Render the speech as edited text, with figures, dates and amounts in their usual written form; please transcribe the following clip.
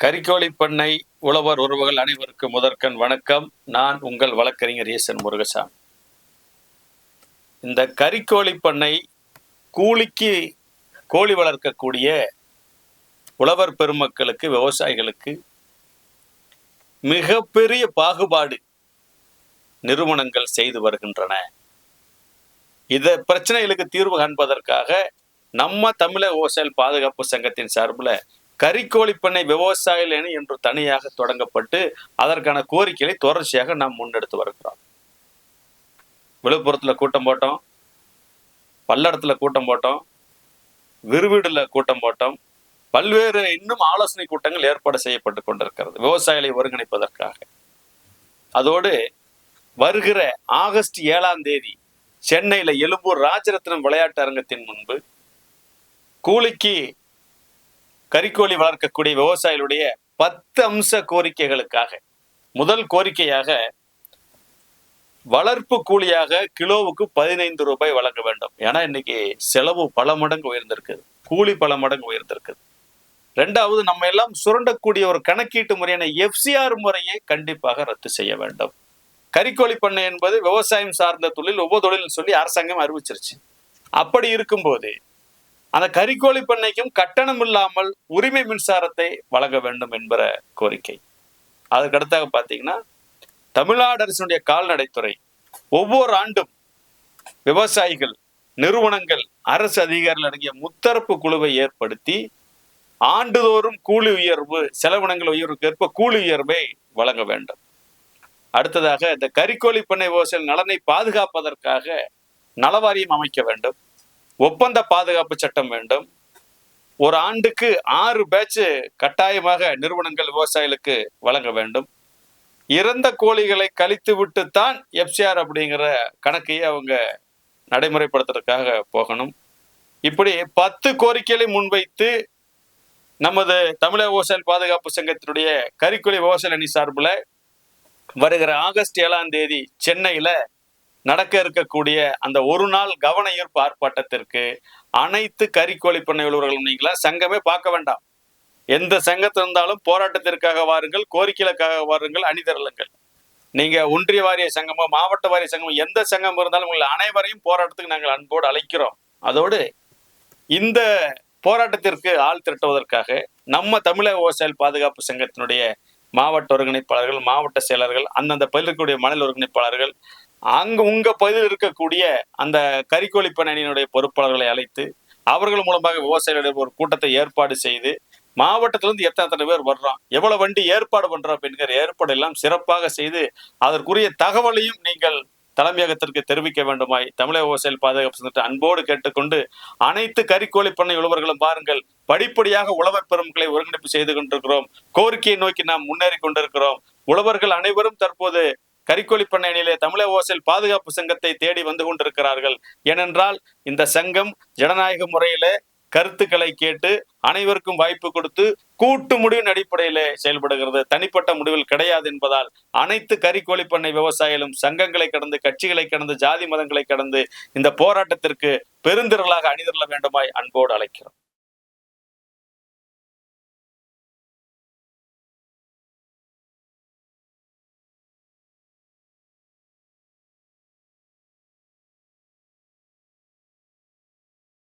கரிக்கோழி பண்ணை உழவர் உறவுகள் அனைவருக்கும் முதற்கண் வணக்கம். நான் உங்கள் வழக்கறிஞர் ஈசன் முருகசாமி. இந்த கரிக்கோழி பண்ணை கூலிக்கு கோழி வளர்க்கக்கூடிய உழவர் பெருமக்களுக்கு, விவசாயிகளுக்கு மிகப்பெரிய பாகுபாடு நிறுவனங்கள் செய்து வருகின்றன. இந்த பிரச்சனைகளுக்கு தீர்வு காண்பதற்காக நம்ம தமிழக விவசாயிகள் பாதுகாப்பு சங்கத்தின் சார்பில் கரிக்கோழி பண்ணை விவசாயிகள் அணி என்று தனியாக தொடங்கப்பட்டு அதற்கான கோரிக்கைகளை தொடர்ச்சியாக நாம் முன்னெடுத்து வருகிறோம். விழுப்புரத்தில் கூட்டம் போட்டோம், பல்லடத்தில் கூட்டம் போட்டோம், விருவீடுல கூட்டம் போட்டோம், பல்வேறு இன்னும் ஆலோசனை கூட்டங்கள் ஏற்பாடு செய்யப்பட்டு கொண்டிருக்கிறது விவசாயிகளை ஒருங்கிணைப்பதற்காக. அதோடு வருகிற ஆகஸ்ட் 7ஆம் தேதி சென்னையில் எழும்பூர் ராஜரத்னம் விளையாட்டு அரங்கத்தின் முன்பு கூலிக்கு கரிக்கோழி வளர்க்கக்கூடிய விவசாயிகளுடைய 10 அம்ச கோரிக்கைகளுக்காக முதல் கோரிக்கையாக வளர்ப்பு கூலியாக கிலோவுக்கு 15 ரூபாய் வழங்க வேண்டும். ஏன்னா இன்னைக்கு செலவு பல மடங்கு உயர்ந்திருக்குது, கூலி பல மடங்கு உயர்ந்திருக்குது. ரெண்டாவது, நம்ம எல்லாம் சுரண்டக்கூடிய ஒரு கணக்கீட்டு முறையான FCR முறையை கண்டிப்பாக ரத்து செய்ய வேண்டும். கரிக்கோழி பண்ணை என்பது விவசாயம் சார்ந்த தொழில், தொழில் சொல்லி அரசாங்கம் அறிவிச்சிருச்சு. அப்படி இருக்கும்போது அந்த கரிக்கோழி பண்ணைக்கும் கட்டணம் இல்லாமல் உரிமை மின்சாரத்தை வழங்க வேண்டும் என்கிற கோரிக்கை. அதுக்கடுத்தாக பார்த்தீங்கன்னா, தமிழ்நாடு அரசினுடைய கால்நடைத்துறை ஒவ்வொரு ஆண்டும் விவசாயிகள், நிறுவனங்கள், அரசு அதிகாரிகள் அடங்கிய முத்தரப்பு குழுவை ஏற்படுத்தி ஆண்டுதோறும் கூலி உயர்வு, செலவினங்கள் உயர்வுக்கு ஏற்ப கூலி உயர்வை வழங்க வேண்டும். அடுத்ததாக, இந்த கரிக்கோழி பண்ணை விவசாயிகள் நலனை பாதுகாப்பதற்காக நலவாரியம் அமைக்க வேண்டும். ஒப்பந்த பாதுகாப்பு சட்டம் வேண்டும். ஒரு ஆண்டுக்கு 6 பேட்ச் கட்டாயமாக நிறுவனங்கள் விவசாயிகளுக்கு வழங்க வேண்டும். இறந்த கோழிகளை கழித்து விட்டுத்தான் FCR அப்படிங்கிற கணக்கையே அவங்க நடைமுறைப்படுத்துறதுக்காக போகணும். இப்படி 10 கோரிக்கைகளை முன்வைத்து நமது தமிழக விவசாயிகள் பாதுகாப்பு சங்கத்தினுடைய கரிக்கோழி விவசாய அணி சார்பில் வருகிற ஆகஸ்ட் 7ஆம் தேதி சென்னையில நடக்க இருக்கக்கூடிய அந்த ஒரு நாள் கவன ஈர்ப்பு ஆர்ப்பாட்டத்திற்கு அனைத்து கரிக்கோழி பண்ணை உழவர்களும், நீங்களா சங்கமே பார்க்க வேண்டாம், எந்த சங்கத்தில் இருந்தாலும் போராட்டத்திற்காக வாருங்கள், கோரிக்கைகளுக்காக வாருங்கள், அணிதரலுங்கள். நீங்க ஒன்றிய வாரிய சங்கமோ மாவட்ட வாரிய சங்கமோ எந்த சங்கம் இருந்தாலும் உங்கள் அனைவரையும் போராட்டத்துக்கு நாங்கள் அன்போடு அழைக்கிறோம். அதோடு இந்த போராட்டத்திற்கு ஆள் திரட்டுவதற்காக நம்ம தமிழக விவசாயிகள் பாதுகாப்பு சங்கத்தினுடைய மாவட்ட ஒருங்கிணைப்பாளர்கள், மாவட்ட செயலர்கள், அந்தந்த பகுதியில் இருக்கக்கூடிய மாநில ஒருங்கிணைப்பாளர்கள், அங்க உங்க பகுதியில் இருக்கக்கூடிய அந்த கரிக்கோழி பண்ணை அணியினுடைய பொறுப்பாளர்களை அழைத்து அவர்கள் மூலமாக விவசாயிகளிடம் ஒரு கூட்டத்தை ஏற்பாடு செய்து மாவட்டத்திலிருந்து எத்தனை பேர் வர்றோம், எவ்வளவு வண்டி ஏற்பாடு பண்றோம் என்கிற ஏற்பாடு எல்லாம் சிறப்பாக செய்து அதற்குரிய தகவலையும் நீங்கள் தலைமையகத்திற்கு தெரிவிக்க வேண்டுமாய் தமிழக விவசாயிகள் பாதுகாப்பு சங்கத்தை அன்போடு கேட்டுக்கொண்டு, அனைத்து கரிக்கோழி பண்ணை உழவர்களும் பாருங்கள், படிப்படியாக உழவர் பெருமக்களை ஒருங்கிணைப்பு செய்து கொண்டிருக்கிறோம். கோரிக்கையை நோக்கி நாம் முன்னேறி கொண்டிருக்கிறோம். உழவர்கள் அனைவரும் தற்போது கரிக்கோழி பண்ணை அணியிலே தமிழக விவசாயிகள் பாதுகாப்பு சங்கத்தை தேடி வந்து கொண்டிருக்கிறார்கள். ஏனென்றால் இந்த சங்கம் ஜனநாயக முறையில கருத்துக்களை கேட்டு அனைவருக்கும் வாய்ப்பு கொடுத்து கூட்டு முடிவின் அடிப்படையிலே செயல்படுகிறது, தனிப்பட்ட முடிவில் கிடையாது என்பதால் அனைத்து கரிக்கோழி பண்ணை விவசாயிகளும் சங்கங்களை கடந்து, கட்சிகளை கடந்து, ஜாதி மதங்களை கடந்து இந்த போராட்டத்திற்கு பெருந்திரளாக அணிதிரள வேண்டுமாய் அன்போடு அழைக்கிறோம்.